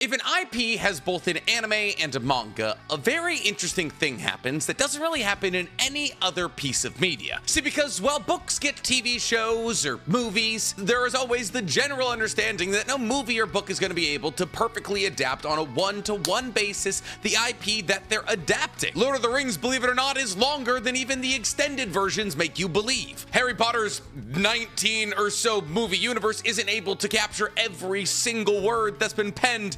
If an IP has both an anime and a manga, a very interesting thing happens that doesn't really happen in any other piece of media. See, because while books get TV shows or movies, there is always the general understanding that no movie or book is going to be able to perfectly adapt on a one-to-one basis the IP that they're adapting. Lord of the Rings, believe it or not, is longer than even the extended versions make you believe. Harry Potter's 19 or so movie universe isn't able to capture every single word that's been penned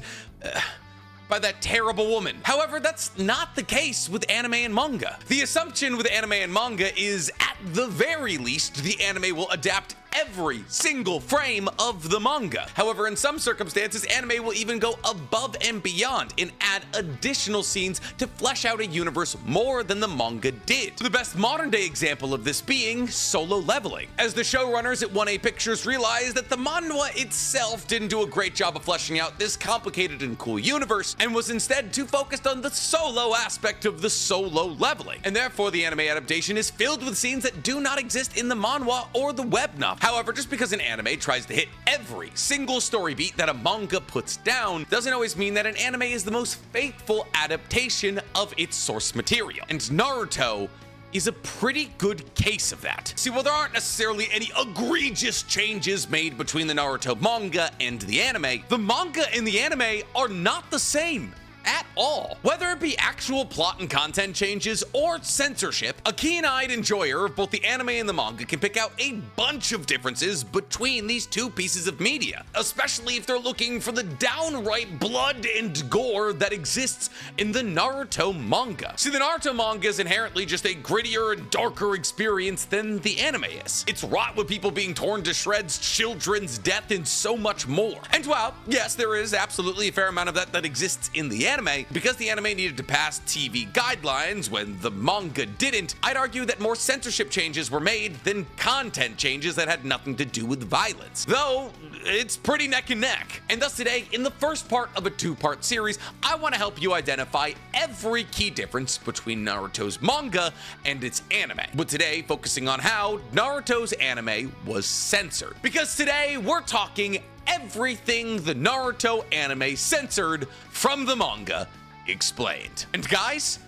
by that terrible woman. However, that's not the case with anime and manga. The assumption with anime and manga is, at the very least, the anime will adapt every single frame of the manga. However, in some circumstances, anime will even go above and beyond and add additional scenes to flesh out a universe more than the manga did. The best modern day example of this being Solo Leveling, as the showrunners at 1A Pictures realized that the manhwa itself didn't do a great job of fleshing out this complicated and cool universe, and was instead too focused on the solo aspect of the solo leveling. And therefore, the anime adaptation is filled with scenes that do not exist in the manhwa or the web novel. However, just because an anime tries to hit every single story beat that a manga puts down doesn't always mean that an anime is the most faithful adaptation of its source material. And Naruto is a pretty good case of that. See, while there aren't necessarily any egregious changes made between the Naruto manga and the manga and the anime are not the same at all. Whether it be actual plot and content changes or censorship, a keen-eyed enjoyer of both the anime and the manga can pick out a bunch of differences between these two pieces of media, especially if they're looking for the downright blood and gore that exists in the Naruto manga. See, the Naruto manga is inherently just a grittier and darker experience than the anime is. It's wrought with people being torn to shreds, children's death, and so much more. And while, yes, there is absolutely a fair amount of that exists in the anime, because the anime needed to pass TV guidelines when the manga didn't, I'd argue that more censorship changes were made than content changes that had nothing to do with violence. Though, it's pretty neck and neck. And thus today, in the first part of a two-part series, I want to help you identify every key difference between Naruto's manga and its anime. But today, focusing on how Naruto's anime was censored. Because today, we're talking everything the Naruto anime censored from the manga explained. And guys,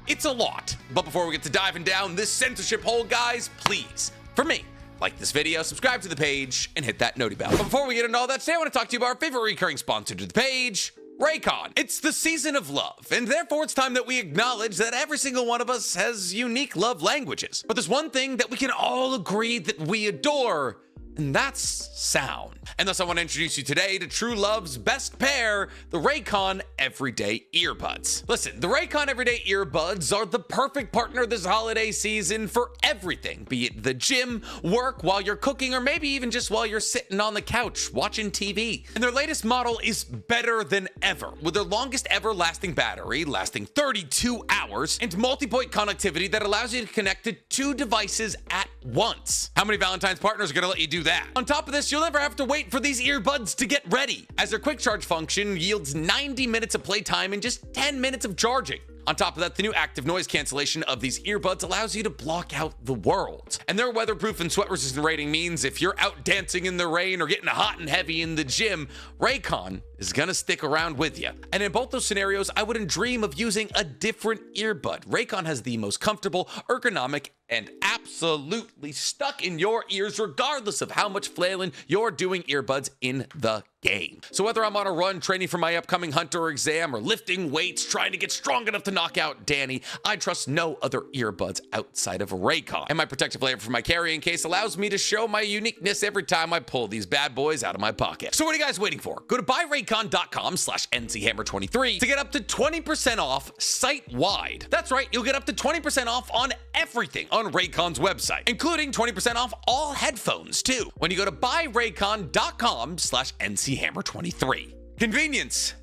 it's a lot. But before we get to diving down this censorship hole, guys, please, for me, like this video, subscribe to the page, and hit that noti bell. But before we get into all that, today I want to talk to you about our favorite recurring sponsor to the page, Raycon. It's the season of love, and therefore it's time that we acknowledge that every single one of us has unique love languages. But there's one thing that we can all agree that we adore, and that's sound. And thus I want to introduce you today to True Love's best pair, the Raycon Everyday Earbuds. Listen, the Raycon Everyday Earbuds are the perfect partner this holiday season for everything, be it the gym, work, while you're cooking, or maybe even just while you're sitting on the couch watching TV. And their latest model is better than ever, with their longest ever lasting battery, lasting 32 hours, and multi-point connectivity that allows you to connect to two devices at once. How many Valentine's partners are gonna let you do that? On top of this, you'll never have to wait for these earbuds to get ready, as their quick charge function yields 90 minutes of playtime and just 10 minutes of charging. On top of that, the new active noise cancellation of these earbuds allows you to block out the world. And their weatherproof and sweat resistant rating means if you're out dancing in the rain or getting hot and heavy in the gym, Raycon is gonna stick around with you. And in both those scenarios, I wouldn't dream of using a different earbud. Raycon has the most comfortable, ergonomic, and absolutely stuck in your ears regardless of how much flailing you're doing earbuds in the game. So whether I'm on a run training for my upcoming hunter exam or lifting weights trying to get strong enough to knock out Danny, I trust no other earbuds outside of Raycon. And my protective layer for my carrying case allows me to show my uniqueness every time I pull these bad boys out of my pocket. So what are you guys waiting for? Go to buyraycon.com/NCHammer23 to get up to 20% off site-wide. That's right, you'll get up to 20% off on everything on Raycon's website, including 20% off all headphones too, when you go to buyraycon.com/NCHammer23. Convenience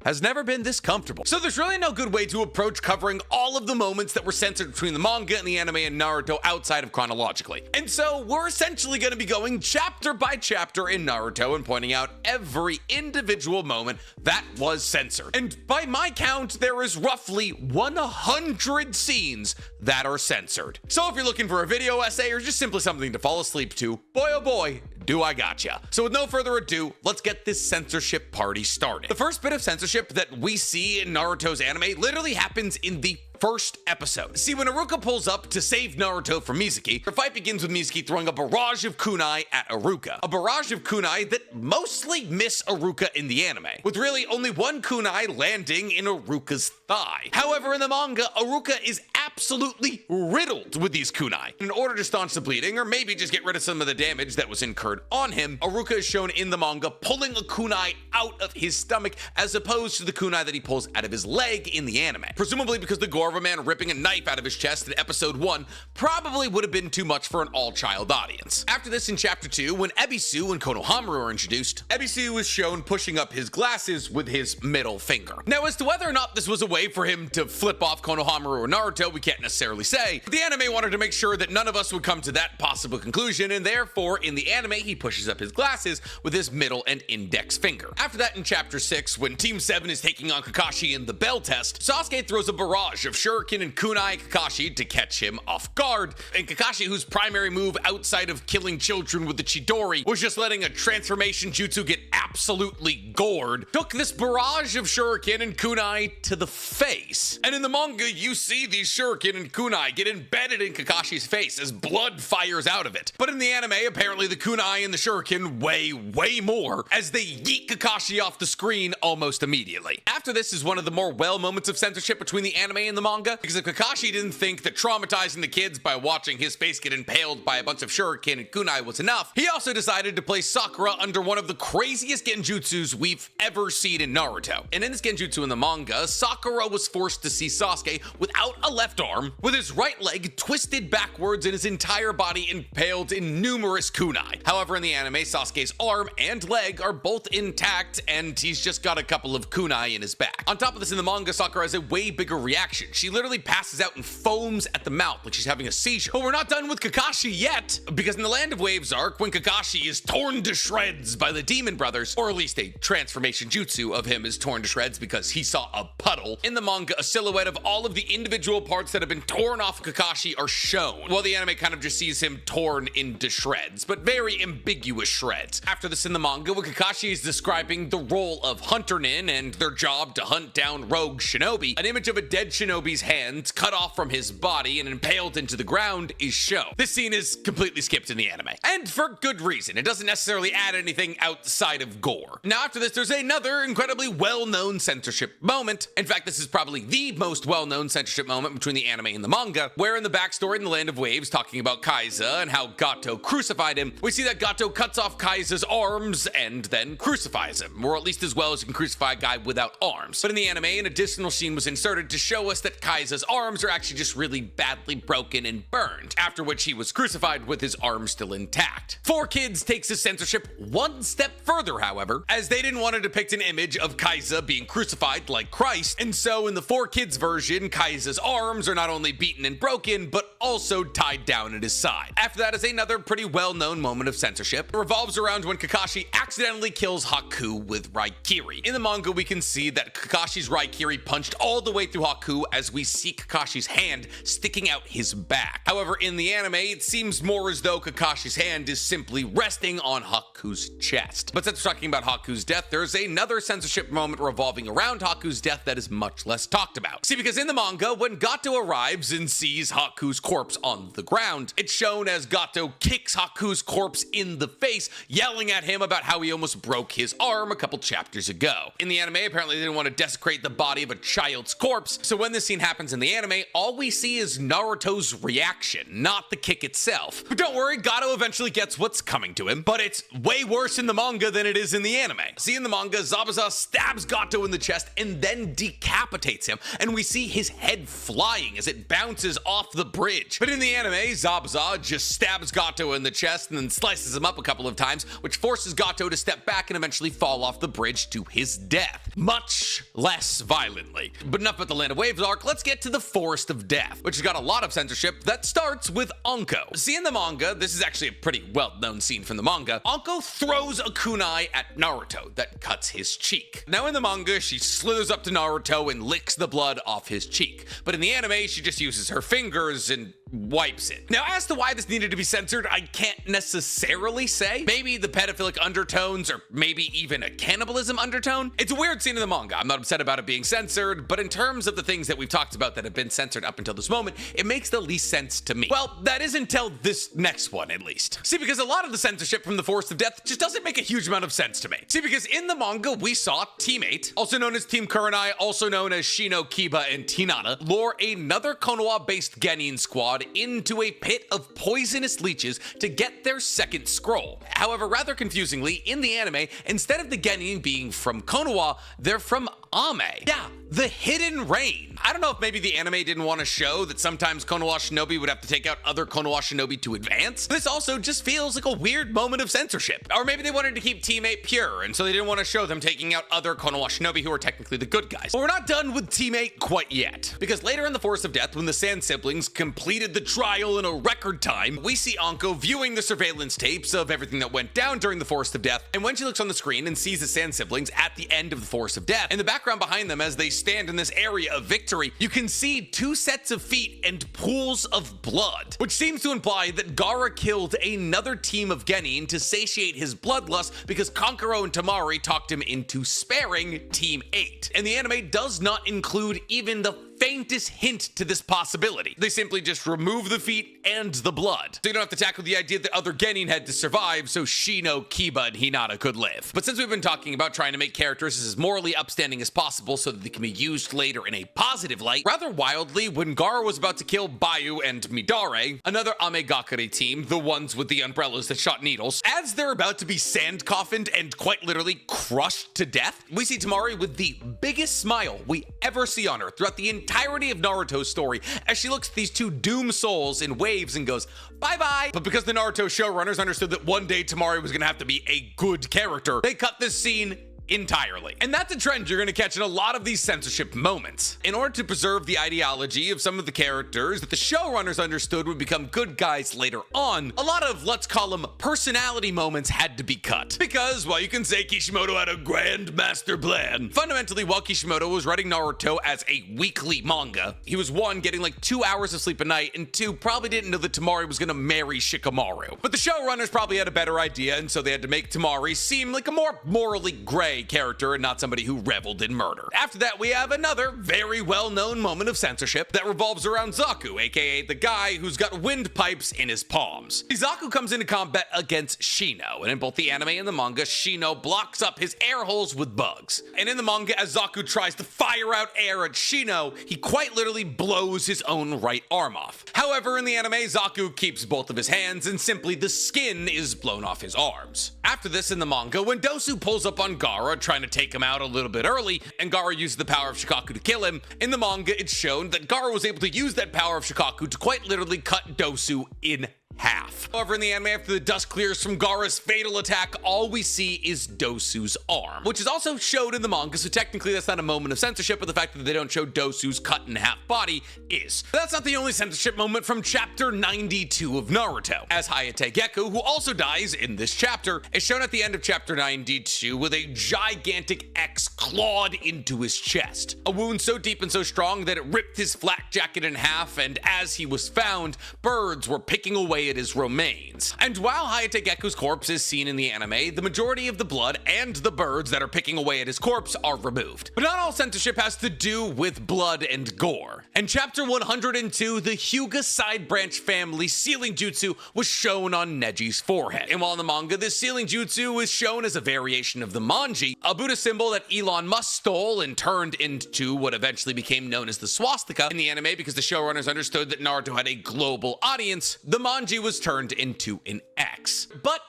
has never been this comfortable. So there's really no good way to approach covering all of the moments that were censored between the manga and the anime and Naruto outside of chronologically. And so we're essentially going to be going chapter by chapter in Naruto and pointing out every individual moment that was censored. And by my count, there is roughly 100 scenes that are censored. So if you're looking for a video essay or just simply something to fall asleep to, boy oh boy, do I gotcha. So with no further ado, let's get this censorship party started. The first bit of censorship that we see in Naruto's anime literally happens in the first episode. See, when Iruka pulls up to save Naruto from Mizuki, the fight begins with Mizuki throwing a barrage of kunai at Iruka. A barrage of kunai that mostly miss Iruka in the anime, with really only one kunai landing in Iruka's thigh. However, in the manga, Iruka is absolutely riddled with these kunai. In order to staunch the bleeding, or maybe just get rid of some of the damage that was incurred on him, Iruka is shown in the manga pulling a kunai out of his stomach as opposed to the kunai that he pulls out of his leg in the anime. Presumably because the gore of a man ripping a knife out of his chest in episode 1 probably would have been too much for an all-child audience. After this, in chapter 2, when Ebisu and Konohamaru are introduced, Ebisu is shown pushing up his glasses with his middle finger. Now, as to whether or not this was a way for him to flip off Konohamaru or Naruto, we can't necessarily say. The anime wanted to make sure that none of us would come to that possible conclusion, and therefore, in the anime, he pushes up his glasses with his middle and index finger. After that, in chapter 6, when Team 7 is taking on Kakashi in the bell test, Sasuke throws a barrage of shuriken and kunai at Kakashi to catch him off guard, and Kakashi, whose primary move outside of killing children with the Chidori was just letting a transformation jutsu get absolutely gored, took this barrage of shuriken and kunai to the face. And in the manga, you see these shuriken and kunai get embedded in Kakashi's face as blood fires out of it. But in the anime, apparently the kunai and the shuriken weigh way more as they yeet Kakashi off the screen almost immediately. After this is one of the more well moments of censorship between the anime and the manga, because if Kakashi didn't think that traumatizing the kids by watching his face get impaled by a bunch of shuriken and kunai was enough, he also decided to place Sakura under one of the craziest genjutsus we've ever seen in Naruto. And in this genjutsu in the manga, Sakura was forced to see Sasuke without a left arm, with his right leg twisted backwards and his entire body impaled in numerous kunai. However, in the anime, Sasuke's arm and leg are both intact, and he's just got a couple of kunai in his back. On top of this, in the manga, Sakura has a way bigger reaction. She literally passes out and foams at the mouth like she's having a seizure. But we're not done with Kakashi yet, because in the Land of Waves arc, when Kakashi is torn to shreds by the Demon Brothers, or at least a transformation jutsu of him is torn to shreds because he saw a puddle, in the manga, a silhouette of all of the individual parts that have been torn off Kakashi are shown, while the anime kind of just sees him torn into shreds, but very ambiguous shreds. After this in the manga, when Kakashi is describing the role of Hunter Nin and their job to hunt down rogue shinobi, an image of a dead shinobi's hands cut off from his body and impaled into the ground is shown. This scene is completely skipped in the anime, and for good reason. It doesn't necessarily add anything outside of gore. Now after this, there's another incredibly well-known censorship moment. In fact, this is probably the most well-known censorship moment between the anime and the manga, where in the backstory in the Land of Waves, talking about Kaiza and how Gato crucified him, we see that Gato cuts off Kaiza's arms and then crucifies him, or at least as well as you can crucify a guy without arms. But in the anime, an additional scene was inserted to show us that Kaiza's arms are actually just really badly broken and burned, after which he was crucified with his arms still intact. 4Kids takes his censorship one step further, however, as they didn't want to depict an image of Kaiza being crucified like Christ, and so in the 4Kids version, Kaiza's arms are not only beaten and broken, but also tied down at his side. After that is another pretty well-known moment of censorship. It revolves around when Kakashi accidentally kills Haku with Raikiri. In the manga, we can see that Kakashi's Raikiri punched all the way through Haku as we see Kakashi's hand sticking out his back. However, in the anime, it seems more as though Kakashi's hand is simply resting on Haku's chest. But since we're talking about Haku's death, there's another censorship moment revolving around Haku's death that is much less talked about. See, because in the manga, when Gato arrives and sees Haku's corpse on the ground, it's shown as Gato kicks Haku's corpse in the face, yelling at him about how he almost broke his arm a couple chapters ago. In the anime, apparently they didn't want to desecrate the body of a child's corpse, so when this scene happens in the anime, all we see is Naruto's reaction, not the kick itself. But don't worry, Gato eventually gets what's coming to him, but it's way worse in the manga than it is in the anime. See, in the manga, Zabuza stabs Gato in the chest and then decapitates him, and we see his head flying as it bounces off the bridge. But in the anime, Zabuza just stabs Gato in the chest and then slices him up a couple of times, which forces Gato to step back and eventually fall off the bridge to his death. Much less violently. But enough about the Land of Waves arc, let's get to the Forest of Death, which has got a lot of censorship that starts with Anko. See, in the manga, this is actually a pretty well-known scene from the manga, Anko throws a kunai at Naruto that cuts his cheek. Now in the manga, she slithers up to Naruto and licks the blood off his cheek. But in the anime, she just uses her fingers and wipes it. Now, as to why this needed to be censored, I can't necessarily say. Maybe the pedophilic undertones, or maybe even a cannibalism undertone. It's a weird scene in the manga. I'm not upset about it being censored, but in terms of the things that we've talked about that have been censored up until this moment, it makes the least sense to me. Well, that is until this next one, at least. See, because a lot of the censorship from the Forest of Death just doesn't make a huge amount of sense to me. See, because in the manga, we saw Team 8, also known as Team Kurenai, also known as Shino, Kiba, and Hinata, lure another Konoha-based Genin squad into a pit of poisonous leeches to get their second scroll. However, rather confusingly, in the anime, instead of the Genin being from Konoha, they're from Ame. Yeah, the Hidden Rain. I don't know if maybe the anime didn't want to show that sometimes Konoha shinobi would have to take out other Konoha shinobi to advance. This also just feels like a weird moment of censorship. Or maybe they wanted to keep Team 8 pure, and so they didn't want to show them taking out other Konoha shinobi who are technically the good guys. But we're not done with Team 8 quite yet, because later in the Forest of Death, when the Sand siblings completed the trial in a record time, we see Anko viewing the surveillance tapes of everything that went down during the Forest of Death, and when she looks on the screen and sees the Sand siblings at the end of the Forest of Death, in the background behind them as they stand in this area of victory, you can see 2 sets of feet and pools of blood, which seems to imply that Gaara killed another team of Genin to satiate his bloodlust because Kankuro and Tamari talked him into sparing Team 8. And the anime does not include even the faintest hint to this possibility. They simply just remove the feet and the blood, so you don't have to tackle the idea that other Genin had to survive so Shino, Kiba, and Hinata could live. But since we've been talking about trying to make characters as morally upstanding as possible so that they can be used later in a positive light, rather wildly, when Gaara was about to kill Bayu and Midare, another Amegakure team, the ones with the umbrellas that shot needles, as they're about to be sand coffined and quite literally crushed to death, we see Tamari with the biggest smile we ever see on her throughout the entirety of Naruto's story as she looks at these 2 doomed souls in waves and goes, bye-bye. But because the Naruto showrunners understood that one day Tamari was gonna have to be a good character, they cut this scene entirely. And that's a trend you're going to catch in a lot of these censorship moments. In order to preserve the ideology of some of the characters that the showrunners understood would become good guys later on, a lot of, let's call them, personality moments had to be cut. Because, well, you can say Kishimoto had a grand master plan. Fundamentally, while Kishimoto was writing Naruto as a weekly manga, he was 1, getting like 2 hours of sleep a night, and 2, probably didn't know that Tamari was going to marry Shikamaru. But the showrunners probably had a better idea, and so they had to make Tamari seem like a more morally gray character and not somebody who reveled in murder. After that, we have another very well-known moment of censorship that revolves around Zaku, aka the guy who's got windpipes in his palms. Zaku comes into combat against Shino, and in both the anime and the manga, Shino blocks up his air holes with bugs. And in the manga, as Zaku tries to fire out air at Shino, he quite literally blows his own right arm off. However, in the anime, Zaku keeps both of his hands and simply the skin is blown off his arms. After this, in the manga, when Dosu pulls up on Gaara trying to take him out a little bit early, and Gaara uses the power of Shikaku to kill him, in the manga it's shown that Gaara was able to use that power of Shikaku to quite literally cut Dosu in half. However, in the anime, after the dust clears from Gaara's fatal attack, all we see is Dosu's arm, which is also showed in the manga, so technically that's not a moment of censorship, but the fact that they don't show Dosu's cut in half body is. But that's not the only censorship moment from chapter 92 of Naruto, as Hayate Geku, who also dies in this chapter, is shown at the end of chapter 92 with a gigantic X clawed into his chest. A wound so deep and so strong that it ripped his flak jacket in half, and as he was found, birds were picking away at his remains. And while Hayate Geku's corpse is seen in the anime, the majority of the blood and the birds that are picking away at his corpse are removed. But not all censorship has to do with blood and gore. In chapter 102, the Hyuga side branch family sealing jutsu was shown on Neji's forehead. And while in the manga, this sealing jutsu is shown as a variation of the manji, a Buddha symbol that Elon Musk stole and turned into what eventually became known as the swastika. In the anime, because the showrunners understood that Naruto had a global audience, the manji was turned into an X. But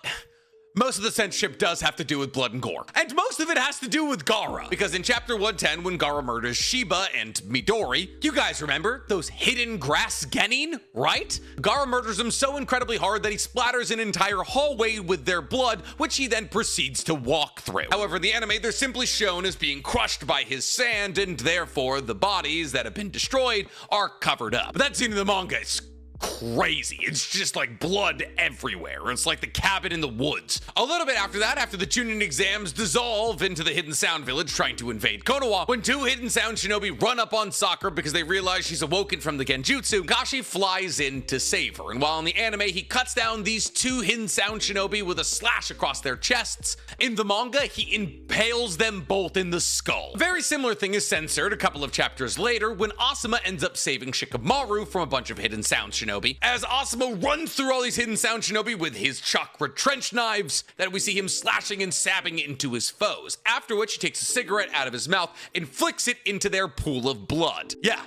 most of the censorship does have to do with blood and gore. And most of it has to do with Gaara. Because in chapter 110, when Gaara murders Shiba and Midori, you guys remember those hidden grass Genin, right? Gaara murders them so incredibly hard that he splatters an entire hallway with their blood, which he then proceeds to walk through. However, in the anime, they're simply shown as being crushed by his sand, and therefore the bodies that have been destroyed are covered up. But that scene in the manga is crazy. It's just like blood everywhere. It's like the cabin in the woods. A little bit after that, after the Chunin exams dissolve into the Hidden Sound village trying to invade Konoha, when two Hidden Sound shinobi run up on Sakura because they realize she's awoken from the genjutsu, Kakashi flies in to save her. And while in the anime, he cuts down these two Hidden Sound shinobi with a slash across their chests, in the manga, he impales them both in the skull. A very similar thing is censored a couple of chapters later when Asuma ends up saving Shikamaru from a bunch of Hidden Sound shinobi, as Asuma runs through all these Hidden Sound shinobi with his chakra trench knives that we see him slashing and stabbing into his foes, after which he takes a cigarette out of his mouth and flicks it into their pool of blood. Yeah.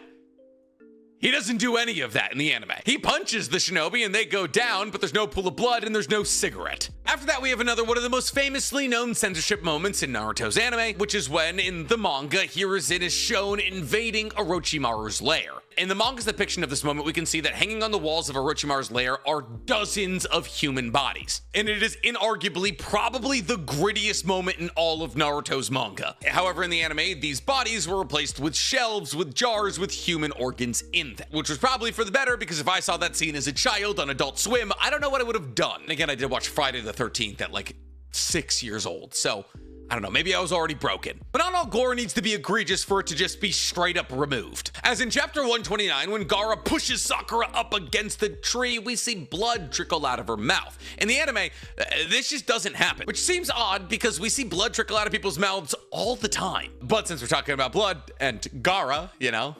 He doesn't do any of that in the anime. He punches the shinobi and they go down, but there's no pool of blood and there's no cigarette. After that, we have another one of the most famously known censorship moments in Naruto's anime, which is when, in the manga, Hiruzen is shown invading Orochimaru's lair. In the manga's depiction of this moment, we can see that hanging on the walls of Orochimaru's lair are dozens of human bodies. And it is inarguably probably the grittiest moment in all of Naruto's manga. However, in the anime, these bodies were replaced with shelves with jars with human organs in them, which was probably for the better, because if I saw that scene as a child on Adult Swim, I don't know what I would have done. And again, I did watch Friday the 13th at like 6 years old, so I don't know, maybe I was already broken. But not all gore needs to be egregious for it to just be straight up removed. As in chapter 129, when Gaara pushes Sakura up against the tree, we see blood trickle out of her mouth. In the anime, this just doesn't happen, which seems odd because we see blood trickle out of people's mouths all the time. But since we're talking about blood and Gaara, you know,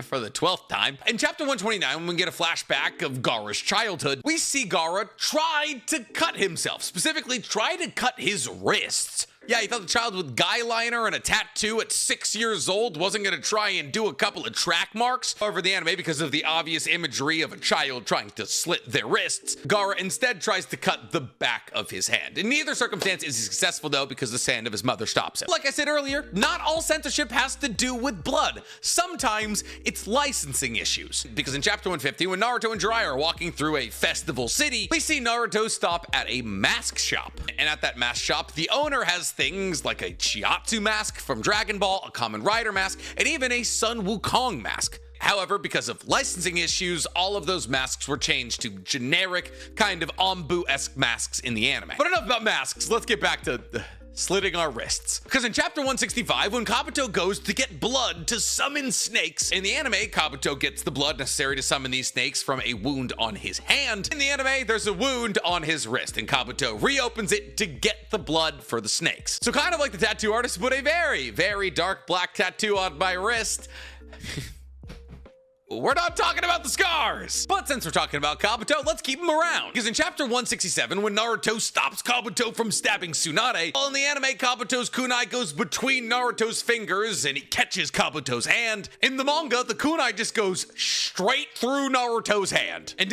for the 12th time. In chapter 129, when we get a flashback of Gaara's childhood, we see Gaara try to cut himself, specifically try to cut his wrists. Yeah, he thought the child with guy liner and a tattoo at 6 years old wasn't gonna try and do a couple of track marks. However, in the anime, because of the obvious imagery of a child trying to slit their wrists, Gaara instead tries to cut the back of his hand. In neither circumstance is he successful though, because the sand of his mother stops him. Like I said earlier, not all censorship has to do with blood. Sometimes it's licensing issues. Because in chapter 150, when Naruto and Jiraiya are walking through a festival city, we see Naruto stop at a mask shop. And at that mask shop, the owner has things like a Chiatsu mask from Dragon Ball, a Kamen Rider mask, and even a Sun Wukong mask. However, because of licensing issues, all of those masks were changed to generic, kind of Ombu-esque masks in the anime. But enough about masks, let's get back to slitting our wrists. Because in chapter 165, when Kabuto goes to get blood to summon snakes, in the anime, Kabuto gets the blood necessary to summon these snakes from a wound on his hand. In the anime, there's a wound on his wrist, and Kabuto reopens it to get the blood for the snakes. So kind of like the tattoo artist put a very, very dark black tattoo on my wrist. We're not talking about the scars! But since we're talking about Kabuto, let's keep him around. Because in chapter 167, when Naruto stops Kabuto from stabbing Tsunade, well, in the anime, Kabuto's kunai goes between Naruto's fingers and he catches Kabuto's hand. In the manga, the kunai just goes straight through Naruto's hand. And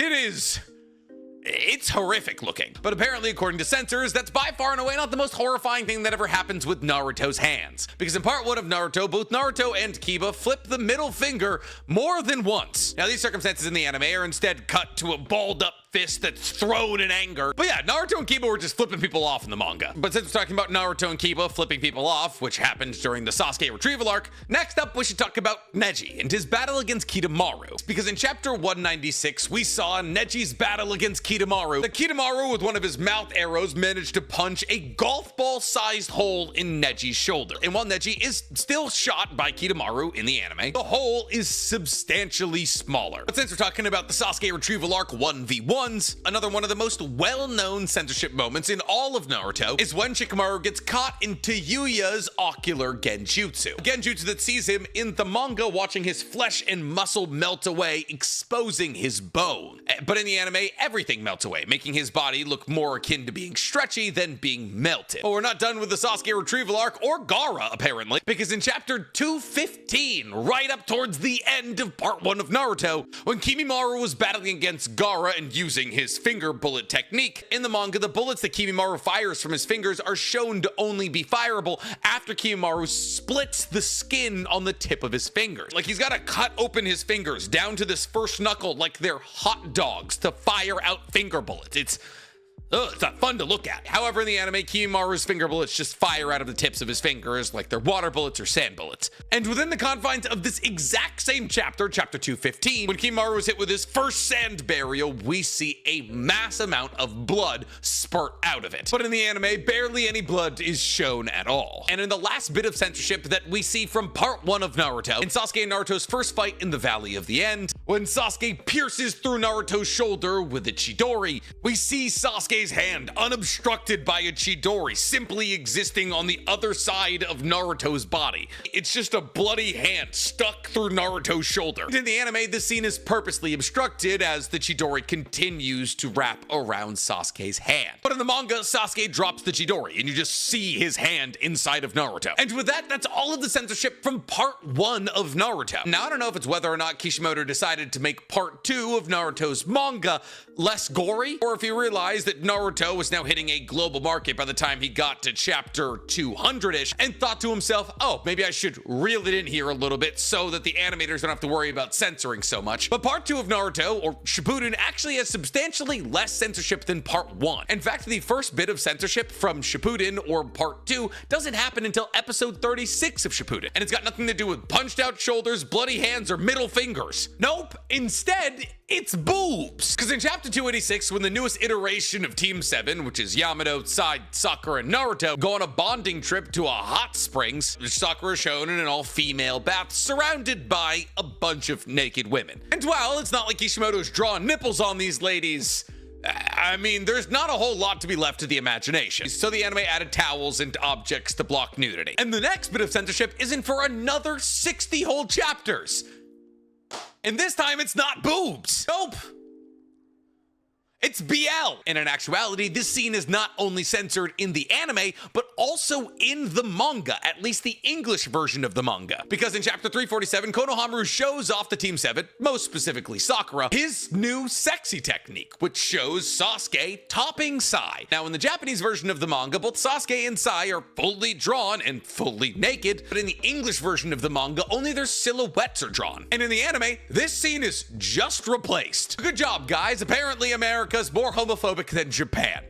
it's horrific looking. But apparently, according to censors, that's by far and away not the most horrifying thing that ever happens with Naruto's hands. Because in part 1 of Naruto, both Naruto and Kiba flip the middle finger more than once. Now, these circumstances in the anime are instead cut to a balled up fist that's thrown in anger. But yeah, Naruto and Kiba were just flipping people off in the manga. But since we're talking about Naruto and Kiba flipping people off, which happened during the Sasuke retrieval arc, next up we should talk about Neji and his battle against Kidomaru. Because in chapter 196, we saw Neji's battle against Kidomaru. The Kidomaru, with one of his mouth arrows, managed to punch a golf ball-sized hole in Neji's shoulder. And while Neji is still shot by Kidomaru in the anime, the hole is substantially smaller. But since we're talking about the Sasuke retrieval arc 1v1, another one of the most well-known censorship moments in all of Naruto is when Shikamaru gets caught into Yuya's ocular genjutsu. A genjutsu that sees him in the manga watching his flesh and muscle melt away, exposing his bone. But in the anime, everything melts away, making his body look more akin to being stretchy than being melted. But we're not done with the Sasuke retrieval arc, or Gaara, apparently, because in chapter 215, right up towards the end of part 1 of Naruto, when Kimimaro was battling against Gaara and using his finger bullet technique, in the manga, the bullets that Kimimaro fires from his fingers are shown to only be fireable after Kimimaro splits the skin on the tip of his fingers. Like, he's got to cut open his fingers down to this first knuckle like they're hot dogs to fire out finger bullets. It's ugh, it's not fun to look at. However, in the anime, Kimaru's finger bullets just fire out of the tips of his fingers like they're water bullets or sand bullets. And within the confines of this exact same chapter, chapter 215, when Kimaru was hit with his first sand burial, we see a mass amount of blood spurt out of it. But in the anime, barely any blood is shown at all. And in the last bit of censorship that we see from part 1 of Naruto, in Sasuke and Naruto's first fight in the Valley of the End, when Sasuke pierces through Naruto's shoulder with a Chidori, we see Sasuke's hand unobstructed by a Chidori simply existing on the other side of Naruto's body. It's just a bloody hand stuck through Naruto's shoulder. In the anime, this scene is purposely obstructed as the Chidori continues to wrap around Sasuke's hand. But in the manga, Sasuke drops the Chidori and you just see his hand inside of Naruto. And with that, that's all of the censorship from part 1 of Naruto. Now, I don't know if it's whether or not Kishimoto decided to make part 2 of Naruto's manga less gory, or if he realized that Naruto was now hitting a global market by the time he got to chapter 200-ish and thought to himself, oh, maybe I should reel it in here a little bit so that the animators don't have to worry about censoring so much. But part 2 of Naruto, or Shippuden, actually has substantially less censorship than part 1. In fact, the first bit of censorship from Shippuden, or part 2, doesn't happen until episode 36 of Shippuden. And it's got nothing to do with punched out shoulders, bloody hands, or middle fingers. Nope. Instead, it's boobs. Because in chapter 286, when the newest iteration of Team 7, which is Yamato, Sai, Sakura, and Naruto, go on a bonding trip to a hot springs, Sakura is shown in an all-female bath surrounded by a bunch of naked women. And while it's not like Kishimoto's drawing nipples on these ladies, I mean, there's not a whole lot to be left to the imagination. So the anime added towels and objects to block nudity. And the next bit of censorship isn't for another 60 whole chapters. And this time it's not boobs. Nope. It's BL. And in actuality, this scene is not only censored in the anime, but also in the manga, at least the English version of the manga. Because in chapter 347, Konohamaru shows off the Team 7, most specifically Sakura, his new sexy technique, which shows Sasuke topping Sai. Now, in the Japanese version of the manga, both Sasuke and Sai are fully drawn and fully naked, but in the English version of the manga, only their silhouettes are drawn. And in the anime, this scene is just replaced. Good job, guys. Apparently, America's more homophobic than Japan.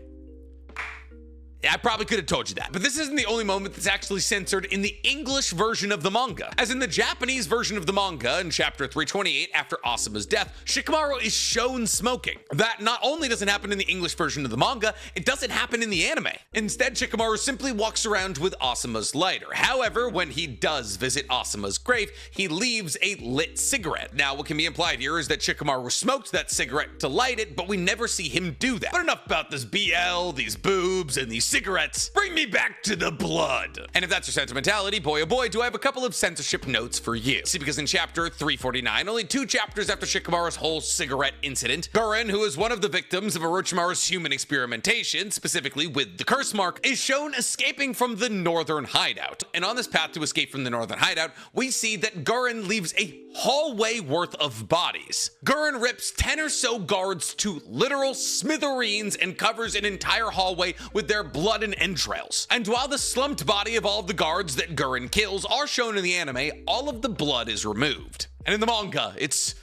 I probably could have told you that, but this isn't the only moment that's actually censored in the English version of the manga. As in the Japanese version of the manga, in chapter 328, after Asuma's death, Shikamaru is shown smoking. That not only doesn't happen in the English version of the manga, it doesn't happen in the anime. Instead, Shikamaru simply walks around with Asuma's lighter. However, when he does visit Asuma's grave, he leaves a lit cigarette. Now, what can be implied here is that Shikamaru smoked that cigarette to light it, but we never see him do that. But enough about this BL, these boobs, and these cigarettes. Bring me back to the blood. And if that's your sentimentality, boy oh boy, do I have a couple of censorship notes for you. See, because in chapter 349, only 2 chapters after Shikamaru's whole cigarette incident, Gurren, who is one of the victims of Orochimaru's human experimentation, specifically with the curse mark, is shown escaping from the northern hideout. And on this path to escape from the northern hideout, we see that Gurren leaves a hallway worth of bodies. Gurren rips 10 or so guards to literal smithereens and covers an entire hallway with their blood and entrails. And while the slumped body of all of the guards that Gurren kills are shown in the anime, all of the blood is removed. And in the manga, it's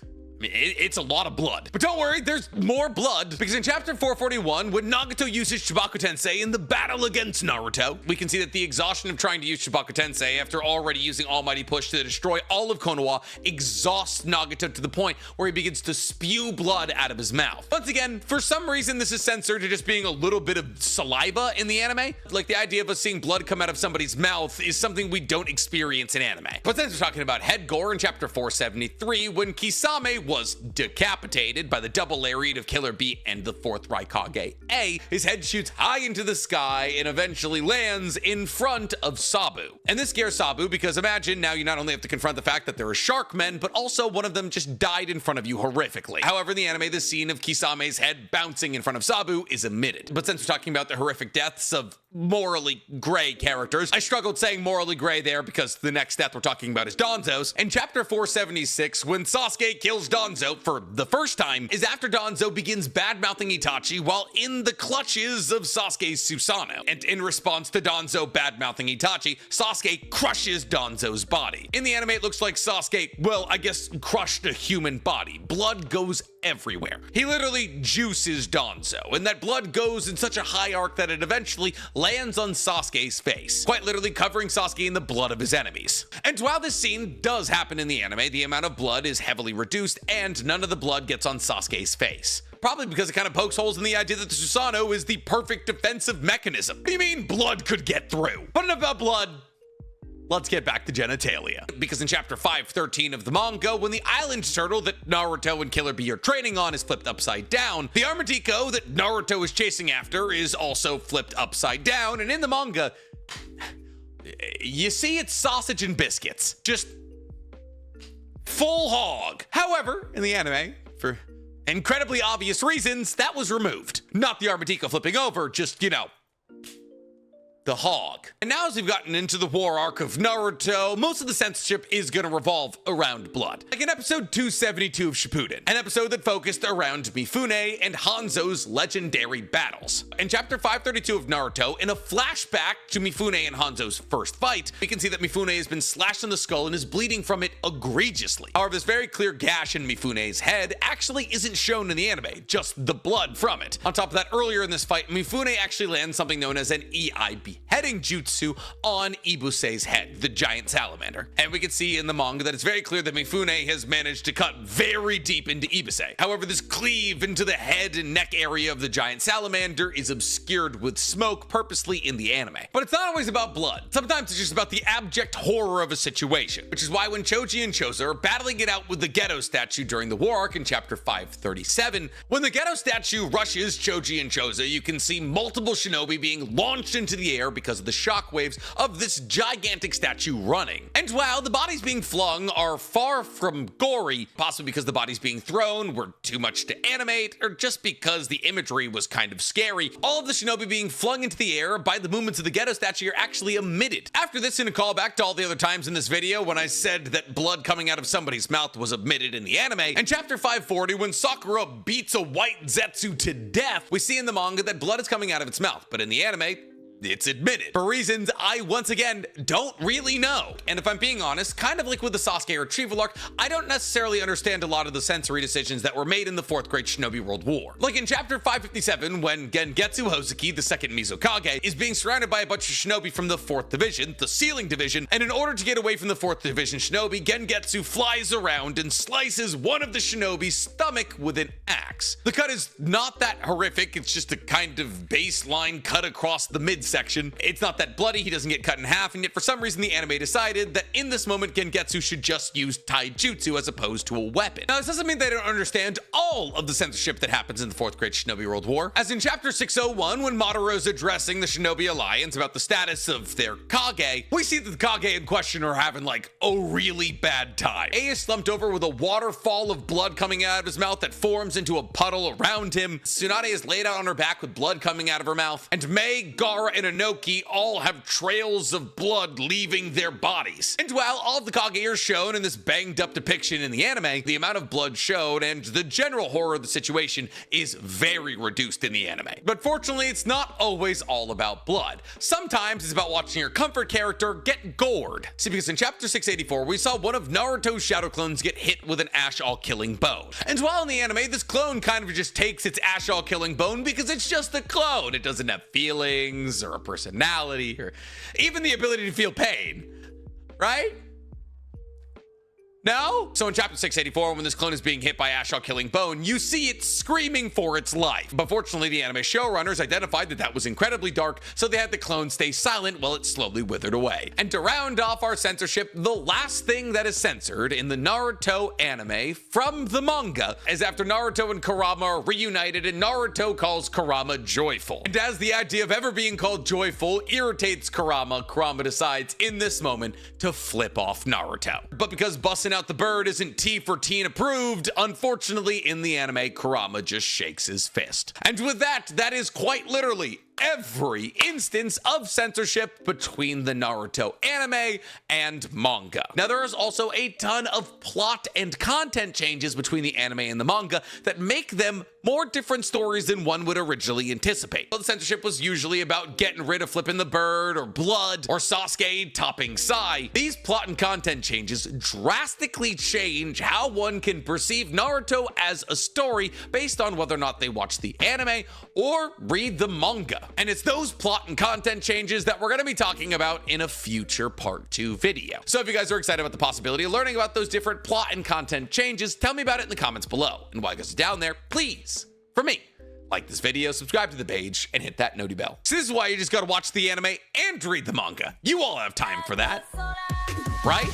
a lot of blood. But don't worry, there's more blood, because in chapter 441, when Nagato uses Shibaku Tensei in the battle against Naruto, we can see that the exhaustion of trying to use Shibaku Tensei after already using Almighty Push to destroy all of Konoha exhausts Nagato to the point where he begins to spew blood out of his mouth. Once again, for some reason, this is censored to just being a little bit of saliva in the anime. Like, the idea of us seeing blood come out of somebody's mouth is something we don't experience in anime. But since we're talking about head gore, in chapter 473, when Kisame was decapitated by the double lariat of Killer Bee and the 4th Raikage A, his head shoots high into the sky and eventually lands in front of Sabu. And this scares Sabu because imagine now you not only have to confront the fact that there are shark men, but also one of them just died in front of you horrifically. However, in the anime, the scene of Kisame's head bouncing in front of Sabu is omitted. But since we're talking about the horrific deaths of morally gray characters. I struggled saying morally gray there because the next death we're talking about is Danzo's. In chapter 476, when Sasuke kills Danzo for the first time, is after Danzo begins bad-mouthing Itachi while in the clutches of Sasuke's Susanoo. And in response to Danzo bad-mouthing Itachi, Sasuke crushes Danzo's body. In the anime, it looks like Sasuke, well, I guess, crushed a human body. Blood goes everywhere. He literally juices Danzo, and that blood goes in such a high arc that it eventually lands on Sasuke's face, quite literally covering Sasuke in the blood of his enemies. And while this scene does happen in the anime, the amount of blood is heavily reduced, and none of the blood gets on Sasuke's face. Probably because it kind of pokes holes in the idea that the Susanoo is the perfect defensive mechanism. What do you mean blood could get through? But enough about blood. Let's get back to genitalia. Because in chapter 513 of the manga, when the island turtle that Naruto and Killer Bee are training on is flipped upside down, the armadillo that Naruto is chasing after is also flipped upside down, and in the manga, you see it's sausage and biscuits. Just full hog. However, in the anime, for incredibly obvious reasons, that was removed. Not the armadillo flipping over, just, the hog. And now as we've gotten into the war arc of Naruto, most of the censorship is going to revolve around blood. Like in episode 272 of Shippuden, an episode that focused around Mifune and Hanzo's legendary battles. In chapter 532 of Naruto, in a flashback to Mifune and Hanzo's first fight, we can see that Mifune has been slashed in the skull and is bleeding from it egregiously. However, this very clear gash in Mifune's head actually isn't shown in the anime, just the blood from it. On top of that, earlier in this fight, Mifune actually lands something known as an EIB beheading jutsu on Ibuse's head, the giant salamander. And we can see in the manga that it's very clear that Mifune has managed to cut very deep into Ibuse. However, this cleave into the head and neck area of the giant salamander is obscured with smoke purposely in the anime. But it's not always about blood. Sometimes it's just about the abject horror of a situation, which is why when Choji and Choza are battling it out with the Ghetto statue during the war arc in chapter 537, when the Ghetto statue rushes Choji and Choza, you can see multiple shinobi being launched into the air because of the shockwaves of this gigantic statue running. And while the bodies being flung are far from gory, possibly because the bodies being thrown were too much to animate, or just because the imagery was kind of scary, all of the shinobi being flung into the air by the movements of the Ghetto statue are actually omitted. After this, in a callback to all the other times in this video when I said that blood coming out of somebody's mouth was omitted in the anime, in chapter 540, when Sakura beats a white Zetsu to death, we see in the manga that blood is coming out of its mouth, but in the anime, it's admitted, for reasons I, once again, don't really know. And if I'm being honest, kind of like with the Sasuke retrieval arc, I don't necessarily understand a lot of the sensory decisions that were made in the 4th Great Shinobi World War. Like in chapter 557, when Gengetsu Hozuki, the 2nd Mizukage, is being surrounded by a bunch of shinobi from the 4th Division, the Sealing Division, and in order to get away from the 4th Division shinobi, Gengetsu flies around and slices one of the shinobi's stomach with an axe. The cut is not that horrific, it's just a kind of baseline cut across the midsection. It's not that bloody, he doesn't get cut in half, and yet for some reason the anime decided that in this moment Gengetsu should just use taijutsu as opposed to a weapon. Now this doesn't mean they don't understand all of the censorship that happens in the 4th Great Shinobi World War, as in chapter 601 when Madora's addressing the Shinobi Alliance about the status of their Kage, we see that the Kage in question are having like a really bad time. A is slumped over with a waterfall of blood coming out of his mouth that forms into a puddle around him. Tsunade is laid out on her back with blood coming out of her mouth, and Mei, Gaara, and Inoki all have trails of blood leaving their bodies. And while all of the Kage are shown in this banged up depiction in the anime, the amount of blood shown and the general horror of the situation is very reduced in the anime. But fortunately, it's not always all about blood. Sometimes it's about watching your comfort character get gored. See, because in chapter 684, we saw one of Naruto's shadow clones get hit with an Ash-all-killing bone. And while in the anime, this clone kind of just takes its Ash-all-killing bone because it's just a clone. It doesn't have feelings or a personality or even the ability to feel pain, right? No? So in chapter 684, when this clone is being hit by Ash-all-killing bone, you see it screaming for its life. But fortunately, the anime showrunners identified that that was incredibly dark, so they had the clone stay silent while it slowly withered away. And to round off our censorship, the last thing that is censored in the Naruto anime from the manga is after Naruto and Kurama are reunited and Naruto calls Kurama joyful. And as the idea of ever being called joyful irritates Kurama, Kurama decides in this moment to flip off Naruto. But because busting out the bird isn't T for teen approved, unfortunately in the anime, Kurama just shakes his fist. And with that, that is quite literally every instance of censorship between the Naruto anime and manga. Now, there is also a ton of plot and content changes between the anime and the manga that make them more different stories than one would originally anticipate. Well, the censorship was usually about getting rid of flipping the bird or blood or Sasuke topping Sai. These plot and content changes drastically change how one can perceive Naruto as a story based on whether or not they watch the anime or read the manga. And it's those plot and content changes that we're going to be talking about in a future part 2 video. So if you guys are excited about the possibility of learning about those different plot and content changes, tell me about it in the comments below. And while you guys are down there, please, for me, like this video, subscribe to the page, and hit that noti bell. So this is why you just gotta watch the anime and read the manga. You all have time for that, right?